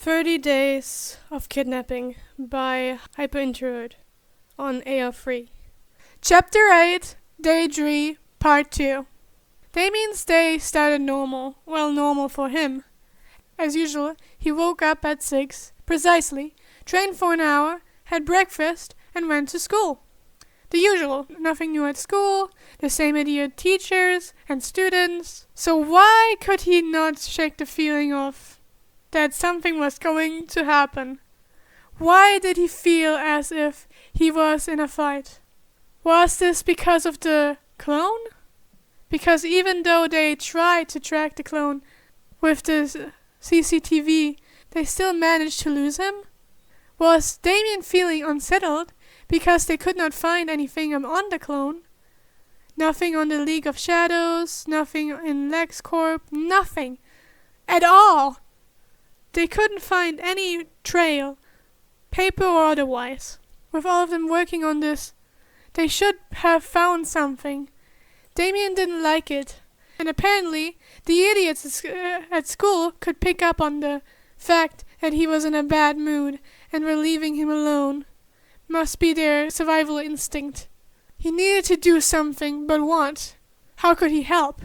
30 Days of Kidnapping by Hyperintrovert on AR3. Chapter 8, Day 3, Part 2. Damien's day started normal. Well, normal for him. As usual, he woke up at 6, precisely, trained for an hour, had breakfast, and went to school. The usual, nothing new at school, the same idiot teachers and students. So why could he not shake the feeling of that something was going to happen? Why did he feel as if he was in a fight? Was this because of the clone? Because even though they tried to track the clone with the CCTV, they still managed to lose him? Was Damien feeling unsettled because they could not find anything on the clone? Nothing on the League of Shadows, nothing in LexCorp, nothing at all. They couldn't find any trail, paper or otherwise. With all of them working on this, they should have found something. Damien didn't like it, and apparently the idiots at school could pick up on the fact that he was in a bad mood and were leaving him alone. Must be their survival instinct. He needed to do something, but what? How could he help?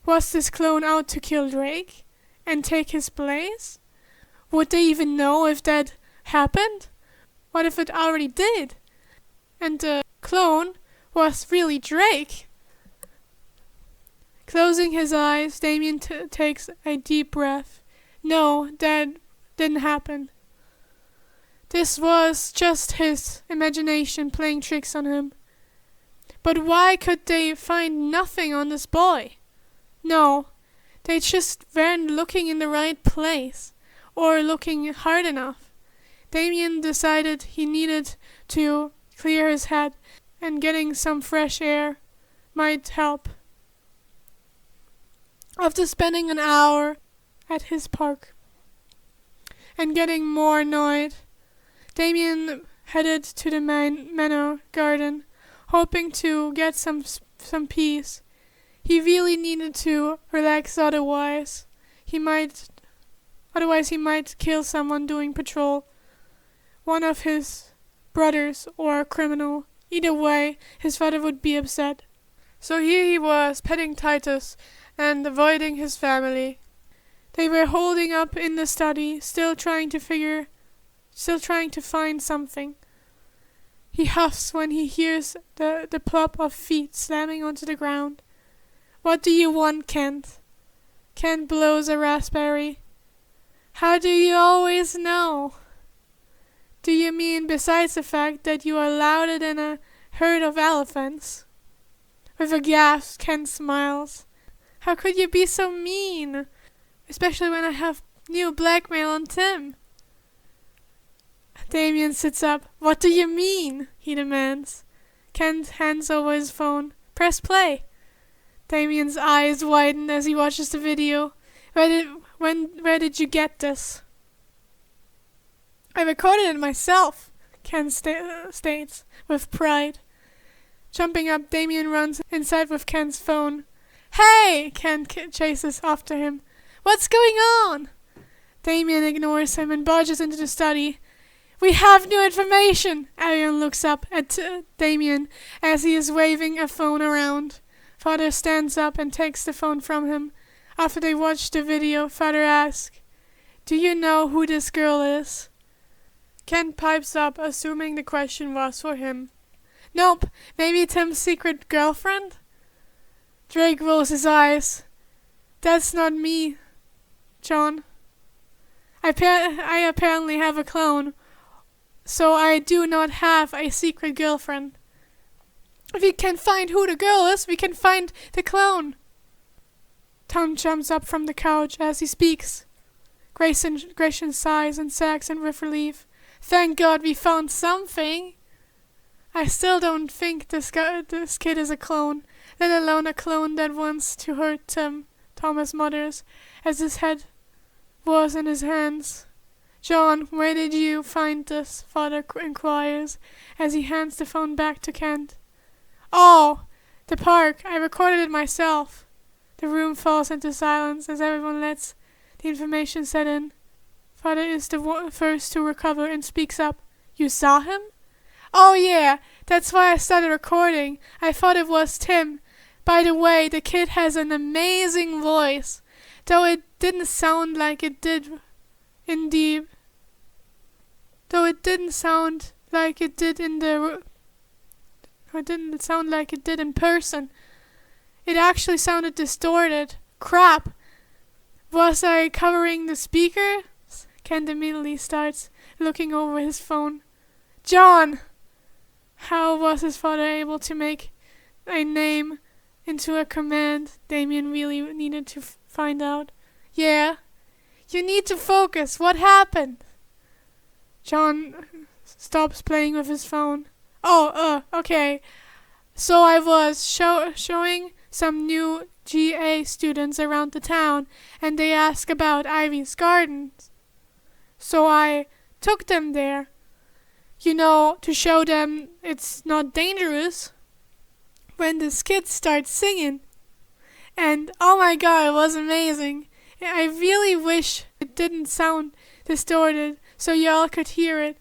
Was this clone out to kill Drake and take his place? Would they even know if that happened? What if it already did? And the clone was really Drake? Closing his eyes, Damien takes a deep breath. No, that didn't happen. This was just his imagination playing tricks on him. But why could they find nothing on this boy? No, they just weren't looking in the right place, or looking hard enough. Damien decided he needed to clear his head, and getting some fresh air might help. After spending an hour at his park and getting more annoyed, Damien headed to the manor garden, hoping to get some peace. He really needed to relax, otherwise he might kill someone doing patrol. One of his brothers or a criminal. Either way, his father would be upset. So here he was, petting Titus and avoiding his family. They were holding up in the study, still trying to find something. He huffs when he hears the plop of feet slamming onto the ground. What do you want, Kent? Kent blows a raspberry. How do you always know? Do you mean besides the fact that you are louder than a herd of elephants? With a gasp, Kent smiles. How could you be so mean? Especially when I have new blackmail on Tim. Damien sits up. What do you mean? He demands. Kent hands over his phone. Press play. Damien's eyes widen as he watches the video. Where did you get this? I recorded it myself, Kent states, with pride. Jumping up, Damien runs inside with Kent's phone. Hey! Kent chases after him. What's going on? Damien ignores him and barges into the study. We have new information! Arion looks up at Damien as he is waving a phone around. Father stands up and takes the phone from him. After they watch the video, Father asks, Do you know who this girl is? Kent pipes up, assuming the question was for him. Nope, maybe Tim's secret girlfriend? Drake rolls his eyes. That's not me, John. I apparently have a clone, so I do not have a secret girlfriend. If we can find who the girl is, we can find the clone. Tom jumps up from the couch as he speaks. Grayson sighs and sags in with relief. Thank God we found something. I still don't think this kid is a clone, let alone a clone that wants to hurt Tim, Thomas mutters, as his head was in his hands. John, where did you find this? Father inquires, as he hands the phone back to Kent. Oh, the park. I recorded it myself. The room falls into silence as everyone lets the information set in. Father is the first to recover and speaks up. You saw him? Oh yeah, that's why I started recording. I thought it was Tim. By the way, the kid has an amazing voice, though it didn't sound like it did in the... Though it didn't sound like it did in the... Or didn't sound like it did in person. It actually sounded distorted. Crap! Was I covering the speaker? Kent immediately starts looking over his phone. John! How was his father able to make a name into a command? Damien really needed to find out. Yeah. You need to focus. What happened? John stops playing with his phone. Okay. So I was showing some new GA students around the town, and they asked about Ivy's gardens. So I took them there, to show them it's not dangerous. When the kids start singing, and oh my god, it was amazing. I really wish it didn't sound distorted so y'all could hear it.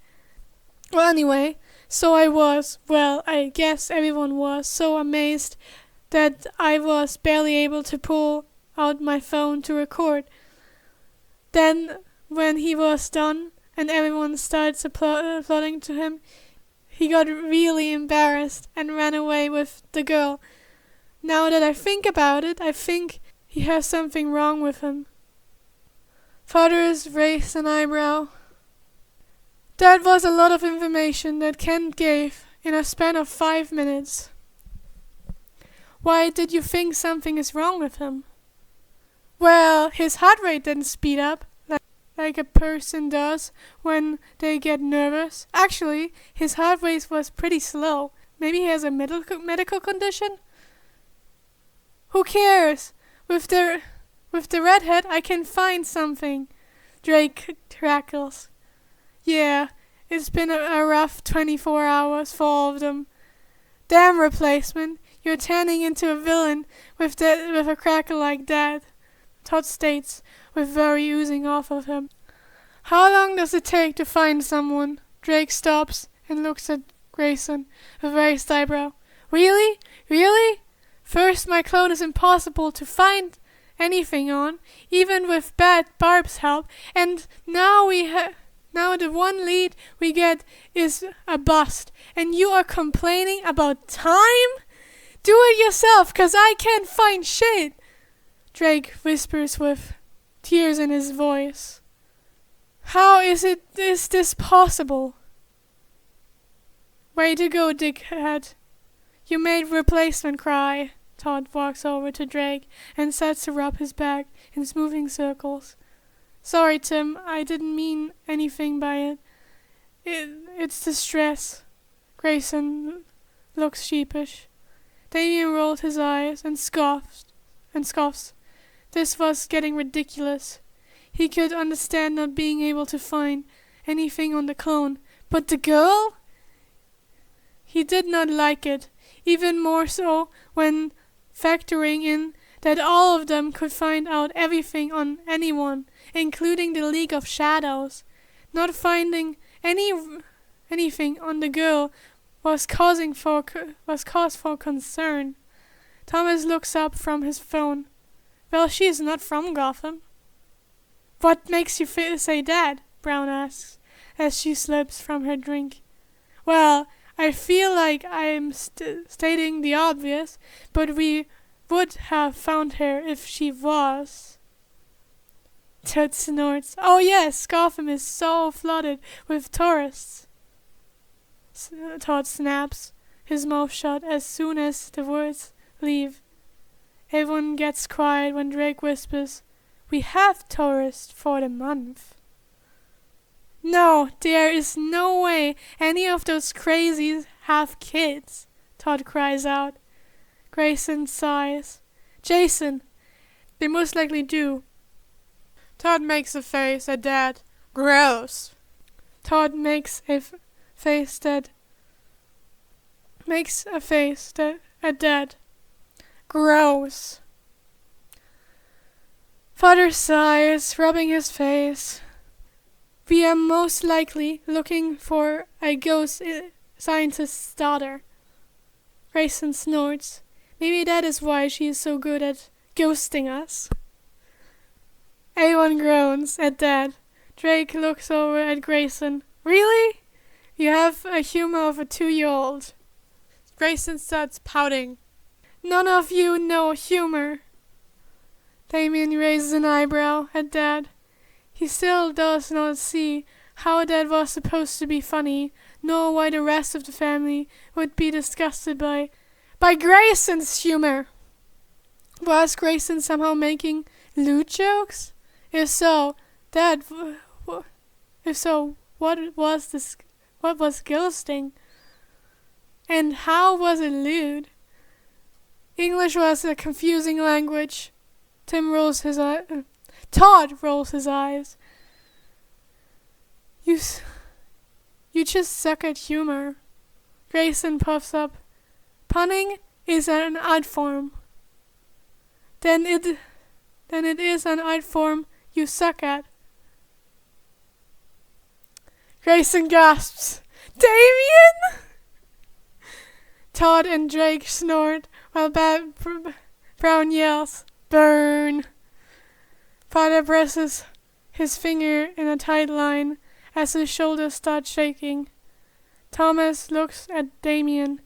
Well, anyway, I guess everyone was so amazed that I was barely able to pull out my phone to record. Then, when he was done and everyone started applauding to him, he got really embarrassed and ran away with the girl. Now that I think about it, I think he has something wrong with him. Father's raised an eyebrow. That was a lot of information that Kent gave in a span of 5 minutes. Why did you think something is wrong with him? Well, his heart rate didn't speed up like a person does when they get nervous. Actually, his heart rate was pretty slow. Maybe he has a medical condition? Who cares? With the redhead, I can find something. Drake crackles. Yeah, it's been a rough 24 hours for all of them. Damn replacement, you're turning into a villain with a crackle like that, Todd states, with worry oozing off of him. How long does it take to find someone? Drake stops and looks at Grayson, with raised eyebrow. Really? Really? First, my clone is impossible to find anything on, even with Bad Barb's help, and now the one lead we get is a bust, and you are complaining about time? Do it yourself, 'cause I can't find shit, Drake whispers with tears in his voice. How is this possible? Way to go, dickhead. You made replacement cry. Todd walks over to Drake and starts to rub his back in smoothing circles. Sorry, Tim, I didn't mean anything by it. It's the stress. Grayson looks sheepish. Damien rolled his eyes and scoffs. This was getting ridiculous. He could understand not being able to find anything on the clone, but the girl? He did not like it, even more so when factoring in that all of them could find out everything on anyone, including the League of Shadows. Not finding anything on the girl was cause for concern. Thomas looks up from his phone. Well, she is not from Gotham. What makes you say that? Brown asks, as she slips from her drink. Well, I feel like I'm stating the obvious, but we would have found her if she was. Todd snorts. Oh yes, Gotham is so flooded with tourists. Todd snaps, his mouth shut as soon as the words leave. Everyone gets quiet when Drake whispers, "We have tourists for the month." No, there is no way any of those crazies have kids, Todd cries out. Grayson sighs. Jason, they most likely do. Todd makes a face at that. Gross. Todd makes a face at that. Gross. Father sighs, rubbing his face. We are most likely looking for a ghost scientist's daughter. Grayson snorts. Maybe that is why she is so good at ghosting us. Everyone groans at that. Drake looks over at Grayson. Really? You have a humor of a 2-year-old. Grayson starts pouting. None of you know humor. Damien raises an eyebrow at that. He still does not see how that was supposed to be funny, nor why the rest of the family would be disgusted by Grayson's humor. Was Grayson somehow making lewd jokes? If so, what was this? What was ghosting? And how was it lewd? English was a confusing language. Todd rolls his eyes. You just suck at humor. Grayson puffs up. Punning is an art form. Then it is an art form you suck at. Grayson gasps. Damien! Todd and Drake snort while Brown yells, Burn! Father presses his finger in a tight line as his shoulders start shaking. Thomas looks at Damien.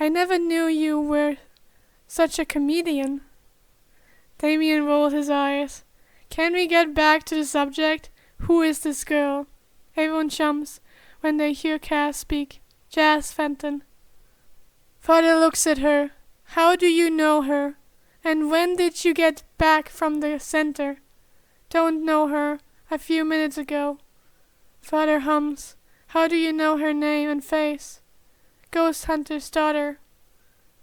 I never knew you were such a comedian. Damien rolls his eyes. Can we get back to the subject? Who is this girl? Everyone jumps when they hear Cass speak. Jazz Fenton. Father looks at her. How do you know her? And when did you get back from the center? Don't know her. A few minutes ago. Father hums. How do you know her name and face? Ghost Hunter's daughter.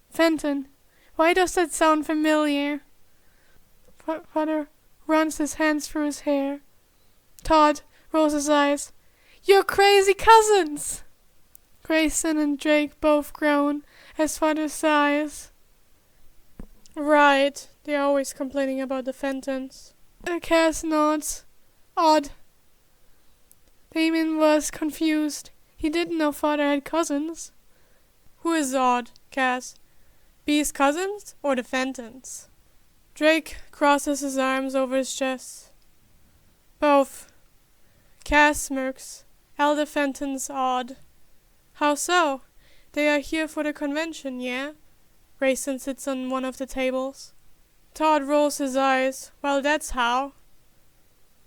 Fenton. Why does that sound familiar? Father runs his hands through his hair. Todd rolls his eyes. You're crazy cousins! Grayson and Drake both groan as Father sighs. Right, they're always complaining about the Fentons. Cass nods. Odd. Damien was confused. He didn't know Father had cousins. Who is Odd, Cass? Bee's cousins or the Fentons? Drake crosses his arms over his chest. Both. Cass smirks. Elder Fenton's Odd. How so? They are here for the convention, yeah? Grayson sits on one of the tables. Todd rolls his eyes. Well, that's how.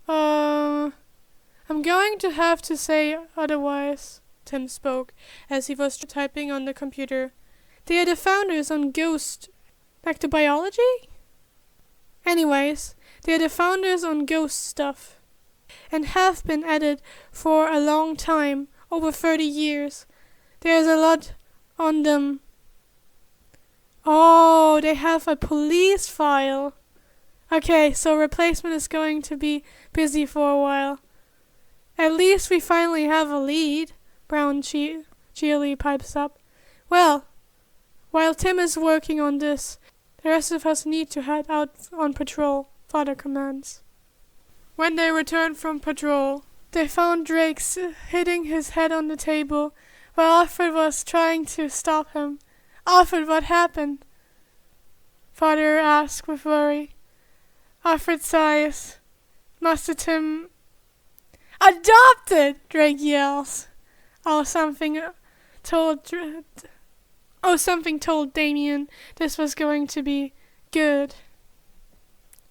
I'm going to have to say otherwise, Tim spoke, as he was typing on the computer. They are the founders on Ghost Ectobiology? Anyways, they are the founders on ghost stuff, and have been at it for a long time, over 30 years. There's a lot on them. Oh, they have a police file. Okay, so replacement is going to be busy for a while. At least we finally have a lead, Brown cheerily pipes up. Well, while Tim is working on this, the rest of us need to head out on patrol, Father commands. When they returned from patrol, they found Drake hitting his head on the table while Alfred was trying to stop him. Alfred, what happened? Father asked with worry. Alfred sighs. Master Tim... Adopted! Drake yells. Something told Damien this was going to be good.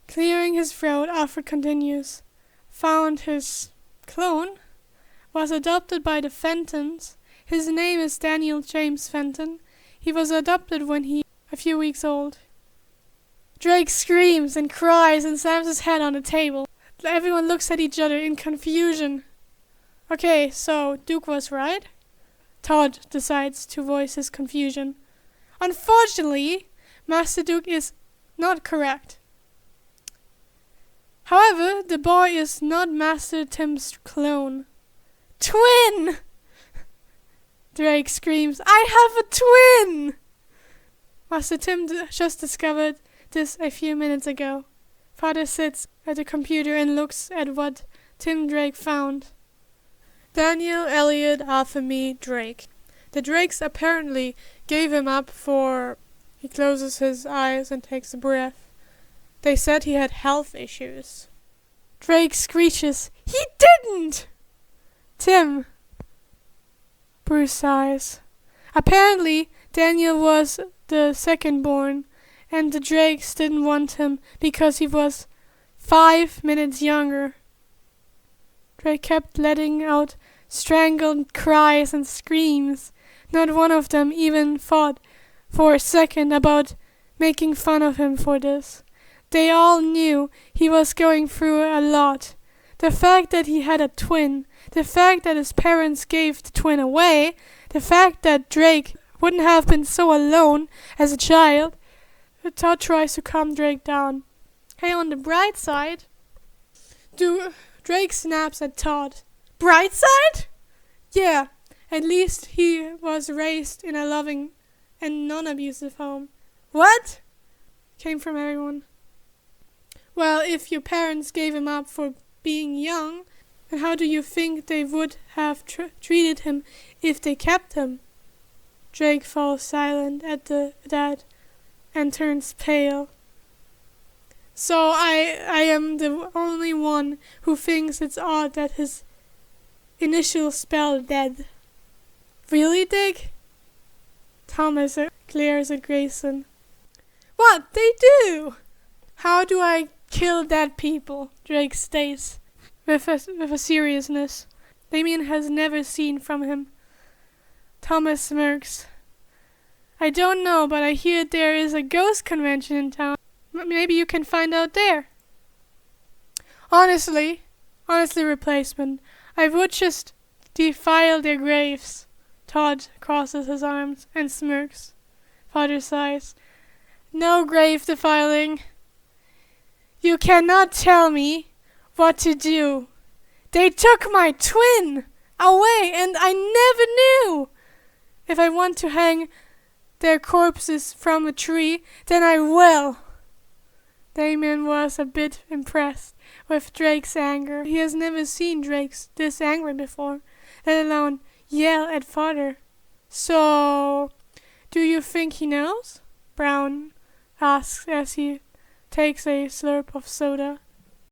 Clearing his throat, Alfred continues. Found his clone. Was adopted by the Fentons. His name is Daniel James Fenton. He was adopted when he a few weeks old. Drake screams and cries and slams his head on the table. Everyone looks at each other in confusion. Okay, so Duke was right? Todd decides to voice his confusion. Unfortunately, Master Duke is not correct. However, the boy is not Master Tim's clone. Twin! Drake screams, I have a twin! Master Tim just discovered this a few minutes ago. Father sits at the computer and looks at what Tim Drake found. Daniel, Elliot, Alpha Me, Drake. The Drakes apparently gave him up for... He closes his eyes and takes a breath. They said he had health issues. Drake screeches, "He didn't!" Tim. Bruce sighs. Apparently, Daniel was the second-born, and the Drakes didn't want him because he was 5 minutes younger. Drake kept letting out strangled cries and screams. Not one of them even thought for a second about making fun of him for this. They all knew he was going through a lot. The fact that he had a twin, the fact that his parents gave the twin away, the fact that Drake wouldn't have been so alone as a child. Todd tries to calm Drake down. Hey, on the bright side, Drake snaps at Todd. Bright side? Yeah, at least he was raised in a loving and non-abusive home. What? Came from everyone. Well, if your parents gave him up for being young, then how do you think they would have treated him if they kept him? Drake falls silent at that and turns pale. So I am the only one who thinks it's odd that his initials spell dead. Really, Dick? Thomas glares at Grayson. What? They do! How do I kill dead people? Drake states with a seriousness Damien has never seen from him. Thomas smirks. I don't know, but I hear there is a ghost convention in town. Maybe you can find out there. Honestly, replacement, I would just defile their graves. Todd crosses his arms and smirks. Father sighs. No grave defiling. You cannot tell me what to do. They took my twin away and I never knew. If I want to hang their corpses from a tree, then I will. Damien was a bit impressed with Drake's anger. He has never seen Drake this angry before, let alone yell at Father. So, do you think he knows? Brown asks as he takes a slurp of soda.